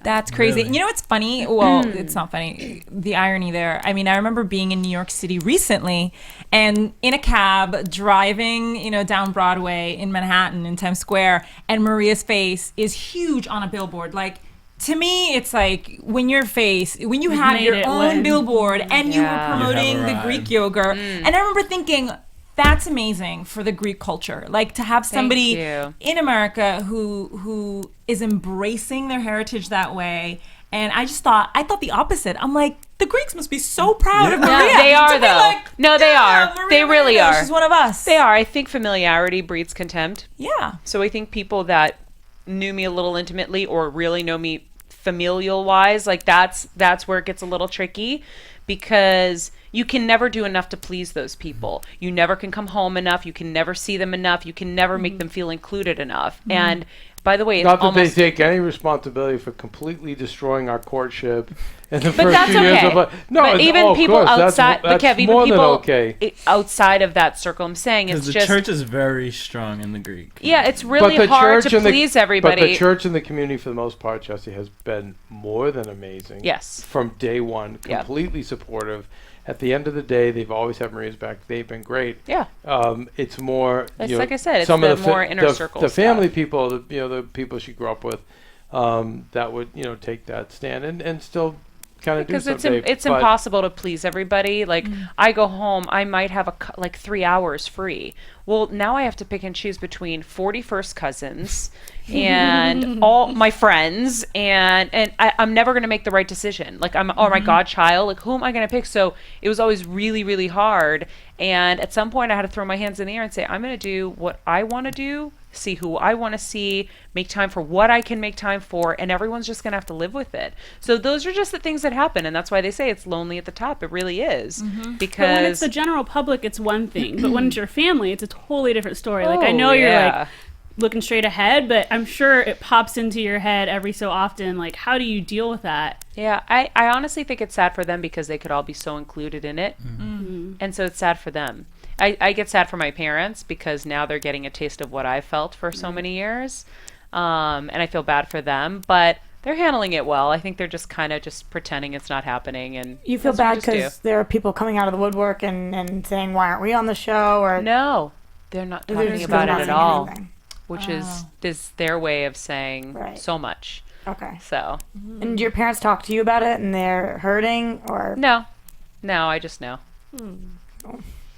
That's crazy. Really? You know what's funny? Well, it's not funny. The irony there. I mean, I remember being in New York City recently and in a cab driving, down Broadway in Manhattan in Times Square, and Maria's face is huge on a billboard. Like, to me, it's like when you had your own billboard and you were promoting the Greek yogurt. And I remember thinking, that's amazing for the Greek culture. Like, to have somebody in America who is embracing their heritage that way. And I thought the opposite. I'm like, the Greeks must be so proud of Maria. They are, though. Like, no, they are. Maria They really Menounos, are. She's one of us. They are. I think familiarity breeds contempt. Yeah. So I think people that knew me a little intimately or really know me familial wise, like that's where it gets a little tricky, because you can never do enough to please those people. You never can come home enough. You can never see them enough. You can never make them feel included enough. And by the way, not that they take any responsibility for completely destroying our courtship in the but first that's 2 years okay. of no, but even people outside, that's Kev, even more people than okay. outside of that circle, I'm saying it's the just church is very strong in the Greek. Yeah, it's really hard to please everybody. But the church and the community, for the most part, Jesse, has been more than amazing. Yes. From day one, completely supportive. At the end of the day, they've always had Maria's back. They've been great. Yeah. It's more. It's like I said, it's some the of more inner circle. The family people, the people she grew up with, that would take that stand and still kind of do something. Because it's impossible to please everybody. Like I go home, I might have 3 hours free. Well, now I have to pick and choose between 40 first cousins and all my friends, and I'm never going to make the right decision. Like my godchild, like who am I going to pick? So it was always really, really hard. And at some point I had to throw my hands in the air and say, I'm going to do what I want to do, see who I want to see, make time for what I can make time for, and everyone's just going to have to live with it. So those are just the things that happen, and that's why they say it's lonely at the top. It really is. Because but when it's the general public, it's one thing, but when it's your family, it's a totally different story. Like, I know you're like looking straight ahead, but I'm sure it pops into your head every so often. Like, how do you deal with that? Yeah, I honestly think it's sad for them because they could all be so included in it. And so it's sad for them. I get sad for my parents because now they're getting a taste of what I felt for so many years. And I feel bad for them, but they're handling it well. I think they're just kind of just pretending it's not happening. And you feel bad because there are people coming out of the woodwork and saying, why aren't we on the show? Or no, they're not talking about it at all, which is their way of saying so much. Okay. So. And do your parents talk to you about it and they're hurting or? No, I just know.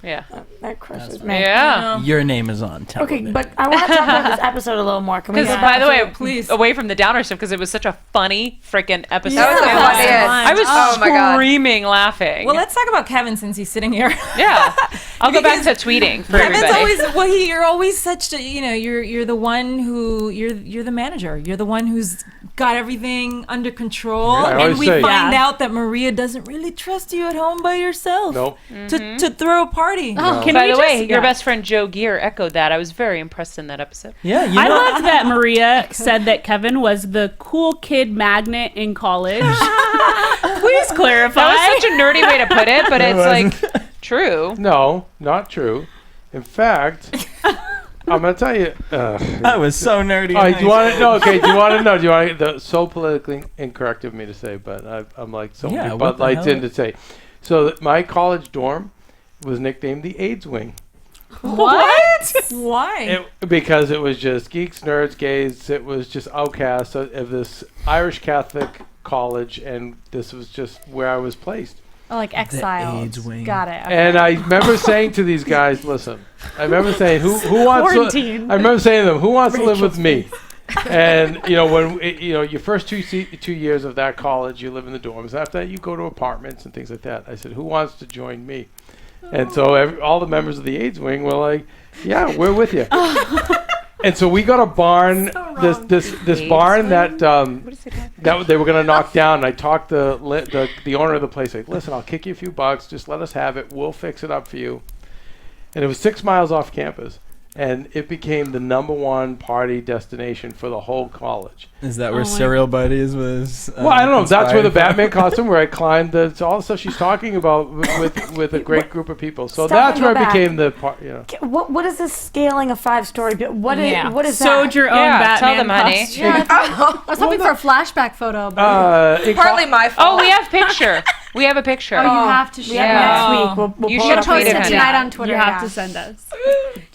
Yeah. That crushes me. Yeah. Your name is on television. Okay, but I want to talk about this episode a little more. Because, by the way, please, away from the downer stuff, because it was such a funny freaking episode. That was the funniest. I was screaming laughing. Well, let's talk about Kevin since he's sitting here. Yeah. I'll go back to tweeting for Kevin's everybody. You're always such a, you're the one who, you're the manager. You're the one who's got everything under control. And we find out that Maria doesn't really trust you at home by yourself. Nope. To throw a party. Oh, by the way, your best friend Joe Gear echoed that. I was very impressed in that episode. Yeah, I loved that Maria said that Kevin was the cool kid magnet in college. Please clarify. That was such a nerdy way to put it, but it's like true. No, not true. In fact, I'm gonna tell you. That was so nerdy. All right, do you want to know? Okay, do you want to know? Do you want to? So politically incorrect of me to say, but I'm like so many Bud Lights in to say. So my college dorm was nicknamed the AIDS wing. What? Why? Because it was just geeks, nerds, gays. It was just outcasts of this Irish Catholic college, and this was just where I was placed. Oh, like exiled. The AIDS wing. Got it. Okay. And I remember saying to these guys, "Listen, I remember saying who wants to, I remember saying to them, who wants to live with me?" And when your first 2 years of that college, you live in the dorms. After that, you go to apartments and things like that. I said, "Who wants to join me?" And so all the members of the AIDS wing were like, "Yeah, we're with you." And so we got a barn, this barn that they were gonna knock down. And I talked the owner of the place, like, "Listen, I'll kick you a few bucks. Just let us have it. We'll fix it up for you." And it was 6 miles off campus. And it became the #1 party destination for the whole college. Is that where Serial Buddies was? Well, I don't know. That's where the inspired Batman costume, where I climbed all the stuff she's talking about with a great group of people. So Stop that's and where go it back. became the part. What is this scaling a 5-story? What is Sewed that? your own Batman tell them, honey. costume. Yeah, I was hoping for a flashback photo. But Partly my fault. Oh, we have picture. We have a picture. you have to share. Next week we'll You pull should it up tweet for it, you. honey. Tonight on Twitter. You have to send us.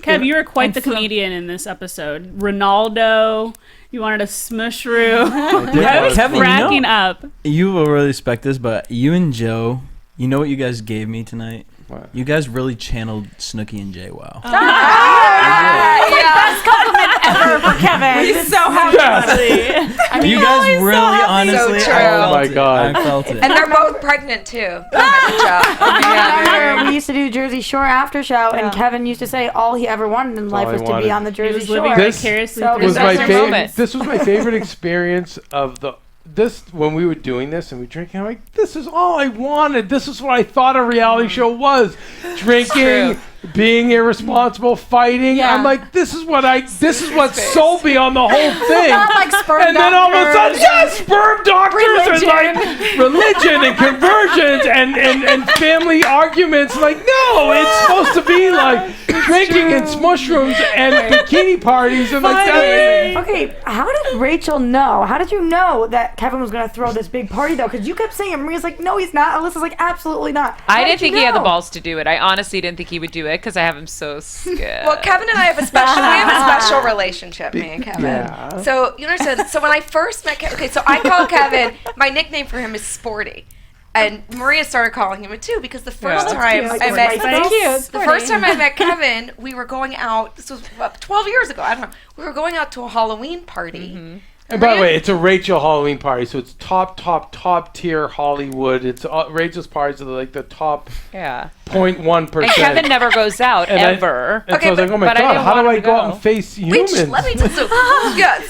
Kev, you were quite the comedian in this episode. Ronaldo, you wanted a smushroom. I was Kevin, cracking up. You will really respect this, but you and Joe, you know what you guys gave me tonight? What? You guys really channeled Snooki and Jay well. Best compliment ever for Kevin. He's so happy. I mean, You guys really, honestly, So I true. felt Oh my it. God. I felt it. And they're both pregnant too. I remember we used to do Jersey Shore after show, and Kevin used to say all he ever wanted in life all was he to be wanted. on the He Jersey was Shore. living This vicariously So through was This my is your favorite. moment. This was my favorite experience of this when we were doing this and we drinking. I'm like, this is all I wanted. This is what I thought a reality show was: drinking, being irresponsible, fighting. Yeah. I'm like, this is what sold me on the whole thing. Not like sperm And then all of a sudden, doctors. yes, sperm doctors and like religion and conversions and family arguments. Like, no, it's supposed to be like drinking and mushrooms and bikini parties and like that. Okay, how did Rachel know? How did you know that Kevin was going to throw this big party, though? Because you kept saying it. Maria's like, no, he's not. Alyssa's like, absolutely not. I How didn't did you think he had the know? balls to do it. I honestly didn't think he would do it because I have him so scared. Well, Kevin and I have a special relationship, me and Kevin. Yeah. So you understand. So when I first met Kevin, okay, so I call Kevin. My nickname for him is Sporty, and Maria started calling him it too because the first time cute. I met That's cute. the first time I met Kevin, we were going out. This was 12 years ago. I don't know. We were going out to a Halloween party. And by the way, it's a Rachel Halloween party, so it's top tier Hollywood. It's Rachel's parties are like the top yeah. 0.1%. And Kevin never goes out And ever. And so I was like, oh my but I God, didn't how do want I him to go out go. and face Wait, humans? let me tell you. Yes.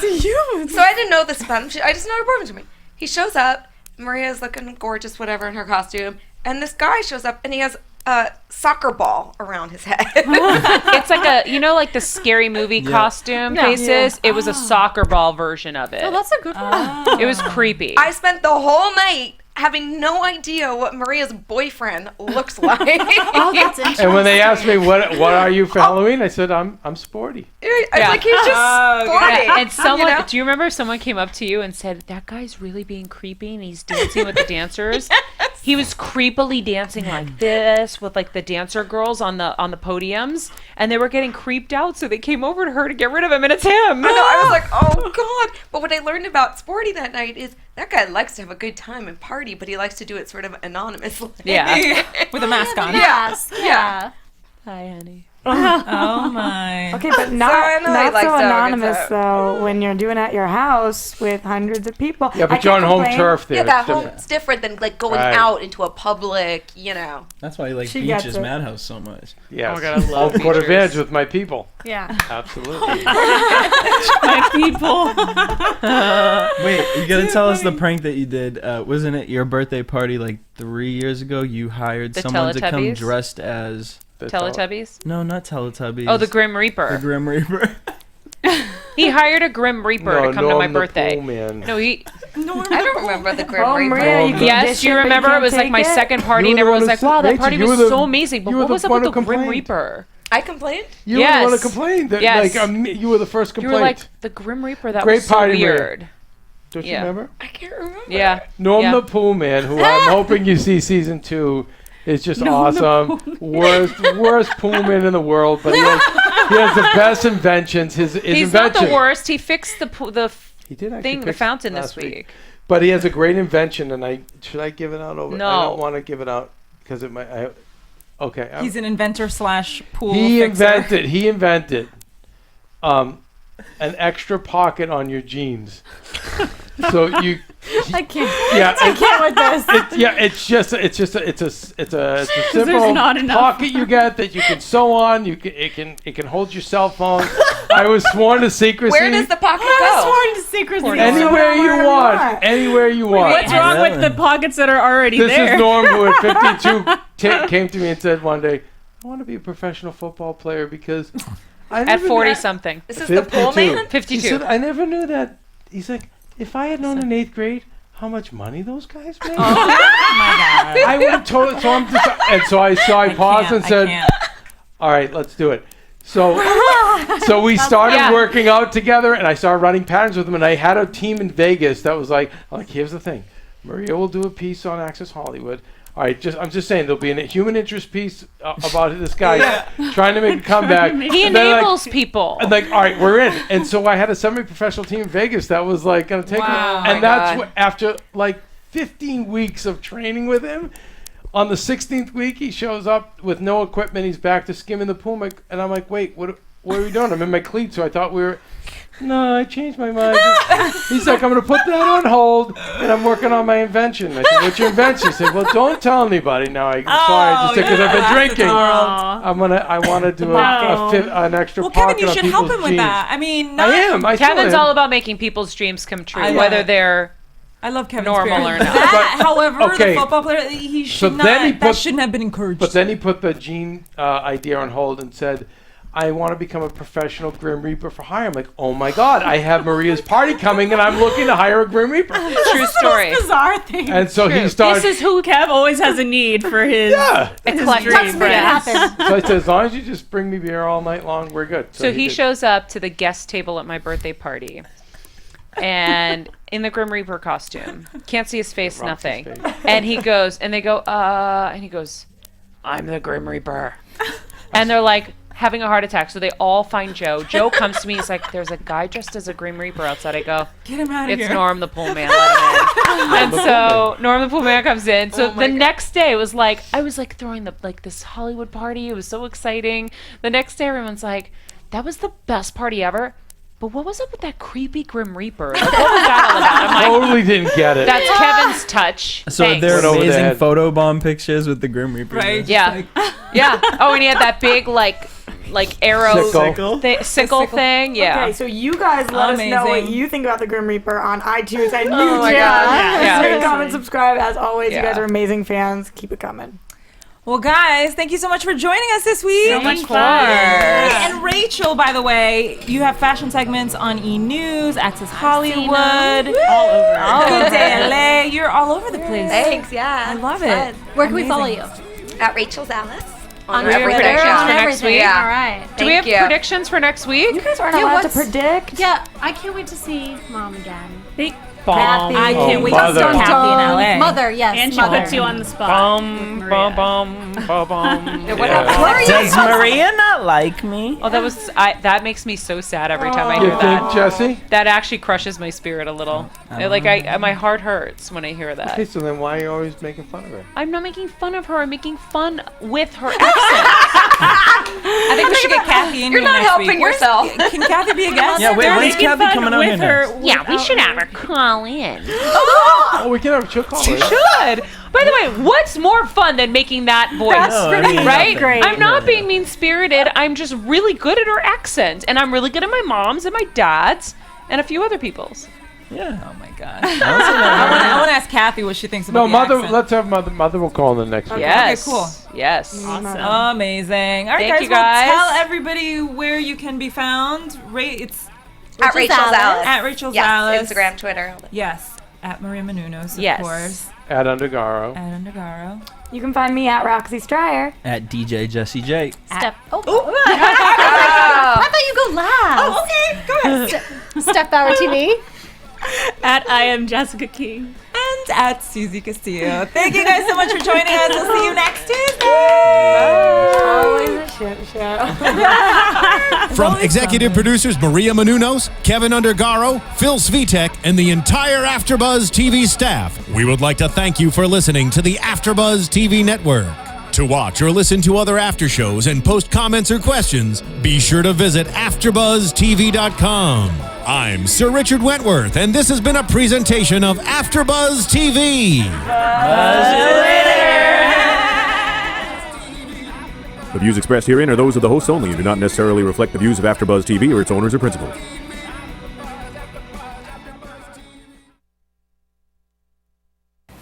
So I didn't know this about him. I just know her boyfriend to me. He shows up. Maria's looking gorgeous, whatever, in her costume. And this guy shows up, and he has a soccer ball around his head. It's like like the Scary Movie costume faces. It was a soccer ball version of it. Oh, that's a good one. It was creepy. I spent the whole night having no idea what Maria's boyfriend looks like. Oh, that's interesting. And when they asked me what are you for Halloween, I said I'm sporty. I was like, he's just sporty. Yeah, and someone, You know? do you remember if someone came up to you and said, that guy's really being creepy and he's dancing with the dancers? He was creepily dancing like this with like the dancer girls on the podiums, and they were getting creeped out, so they came over to her to get rid of him, and it's him. I know, I was like, oh God. But what I learned about Sporty that night is that guy likes to have a good time and party, but he likes to do it sort of anonymously. Yeah. With a mask on. Yes. Yeah. Hi, honey. Oh my. Okay, but I not know he likes so to have a good anonymous, time. though, when you're doing it at your house with hundreds of people. Yeah, I but you're on can't home complain. turf there. Yeah, that It's different. home's different than like going Right. out into a public, you know. That's why I like She gets Beach's it. Madhouse so much. Yes. Oh my God, I love Put Beaches. advantage with my people. Yeah. Absolutely. My people. Wait, you gotta tell us the prank that you did. Wasn't it your birthday party like 3 years ago? You hired The someone to come Teletubbies? dressed as... Teletubbies? No, not Teletubbies. Oh, the Grim Reaper. The Grim Reaper. He hired a Grim Reaper to come to my birthday. Man. No, he. I don't remember the Grim Oh, Reaper. Maria, you can Yes, dish you it, but remember? It can't was like take my it? second party, You and were the everyone one was who like, "Wow, that Rachel, party you was were the- so amazing." But you were what the was up one with the who Grim complained. Reaper? I complained. You were the one who Yes. complained. That, Yes. you were the first You complaint. were like the Grim Reaper. That Great was so party, Maria. weird. Don't you Yeah. remember? I can't remember. Yeah. Norm Yeah. the Pooh Man, who I'm hoping you see season 2, is just awesome. Worst Pooh Man in the world, but he has the best inventions. His He's not invention. the worst. He fixed He did actually thing, the fix fountain last this week. But he has a great invention, and should I give it out over? No. I don't want to give it out because it might. Okay. He's an inventor / pool He fixer. invented an extra pocket on your jeans. So you I can't. yeah, I can't with this. it's a simple not enough. pocket you get that you can sew on. It can hold your cell phone. I was sworn to secrecy. Where does the pocket go? Sworn to secrecy. Anywhere you want. Anywhere you want. What's wrong with the pockets that are already This there? is Norm, who at 52 came to me and said one day, I want to be a professional football player because At 40 something. This is the pole man? 52. He said, I never knew that. He's like, if I had known in 8th grade how much money those guys make, Oh my God. I would have told. So I'm just, and so I paused and said, all right, let's do it. So we started working out together, and I started running patterns with him, and I had a team in Vegas that was like, here's the thing. Maria will do a piece on Access Hollywood. All right, I'm just saying there'll be a human interest piece about this guy trying to make a comeback. He enables people. And all right, we're in. And so I had a semi-professional team in Vegas that was like going to take him. And that's what, after 15 weeks of training with him, on the 16th week he shows up with no equipment. He's back to skimming the pool. And I'm like, wait, what are we doing? I'm in my cleats, so I thought we were. No, I changed my mind. He's like, I'm going to put that on hold, and I'm working on my invention. I said, what's your invention? He said, well, don't tell anybody. No, I'm sorry. I just said, because I've been drinking. I want to do an extra Well, pocket Kevin, you on should people's help him with jeans. that. I mean, I am. Kevin's all about making people's dreams come true, whether they're I love Kevin's normal spirit. or not. That, however, okay. the football player, he should that shouldn't have been encouraged. But then he put the jean idea on hold and said, I want to become a professional Grim Reaper for hire. I'm like, oh my God, I have Maria's party coming and I'm looking to hire a Grim Reaper. True story. Bizarre thing. And so he started. This is who Kev always has a need for his eclectic dream. friends. So I said, as long as you just bring me beer all night long, we're good. So he shows up to the guest table at my birthday party. And in the Grim Reaper costume. Can't see his face, nothing. And he goes, and they go, and he goes, I'm the Grim Reaper. And they're like, having a heart attack. So they all find Joe. Joe comes to me. He's like, there's a guy dressed as a Grim Reaper outside. I go, get him out of here. It's Norm the Pool Man. Let him in. And so Norm the Pool Man comes in. So the next day it was like, I was like throwing this Hollywood party. It was so exciting. The next day everyone's like, that was the best party ever. But what was up with that creepy Grim Reaper? Like, what was that all about? I'm like, totally didn't get it. That's Kevin's touch. So Thanks. they're amazing photobomb pictures with the Grim Reaper. Right. Yeah. Yeah. Oh, and he had that big like arrow sickle thing. Yeah. Okay, so you guys let us know what you think about the Grim Reaper on iTunes and YouTube. my God. Yeah. Rate, comment, subscribe. As always, you guys are amazing fans. Keep it coming. Well, guys, thank you so much for joining us this week. So much fun. And Rachel, by the way, you have fashion segments on E! News, Access Hollywood, all over. Good Day LA. You're all over the place. Thanks, yeah. I love it. Where can we follow you? At Rachel Zalis. On everything. predictions Yeah. for next week? Yeah. All right. Do we have predictions for next week? You guys aren't allowed to predict. Yeah, I can't wait to see Mom again. Kathy. I can't wait to see Mother. Kathy in LA. Mother, yes. And she Mother. puts you on the spot. Bum, bum, bum, bum, bum. Does Maria not like me? Oh, that makes me so sad every time I You hear think, that. Jesse? That actually crushes my spirit a little. My heart hurts when I hear that. Okay, so then why are you always making fun of her? I'm not making fun of her. I'm making fun with her accent. I think we should get Kathy in You're here not next helping week. yourself. Can Kathy be a guest? Yeah, wait, when's Kathy coming out here next? Yeah, we should have her call in. Oh, we can have a chill call. She should. By the way, what's more fun than making that voice? Right? Great. I'm not being mean-spirited. I'm just really good at her accent. And I'm really good at my mom's and my dad's and a few other people's. Yeah. Oh my God. I want to ask Kathy what she thinks about the Mother. accent. Let's have Mother. Mother will call in the next week. Yes. Okay, cool. Yes. Awesome. Amazing. All right, Thank you, Well, guys. tell everybody where you can be found. It's At Rachel Zalis. At Rachel Yes, Zalis. Instagram, Twitter. Yes. At Maria Menounos, of Yes. course. At Undergaro. At Undergaro. You can find me at Roxy Striar. At DJ Jesse J. Step. Oh. Oh. I thought you go last. Oh, okay. Go ahead. Step Bauer TV. At I am Jessica King. And at Susie Castillo. Thank you guys so much for joining us. We'll see you next Tuesday. Always a shit show. From executive producers Maria Menounos, Keven Undergaro, Phil Svitek, and the entire AfterBuzz TV staff, we would like to thank you for listening to the AfterBuzz TV network. To watch or listen to other after shows and post comments or questions, be sure to visit AfterBuzzTV.com. I'm Sir Richard Wentworth, and this has been a presentation of AfterBuzz TV. The views expressed herein are those of the hosts only and do not necessarily reflect the views of AfterBuzz TV or its owners or principals.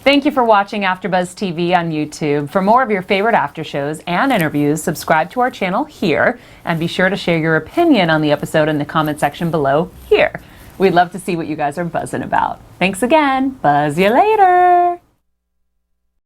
Thank Thank you for watching AfterBuzz TV on YouTube. For more of your favorite after shows and interviews, subscribe to our channel here, and be sure to share your opinion on the episode in the comment section below here. We'd love to see what you guys are buzzing about. Thanks again. Buzz you later.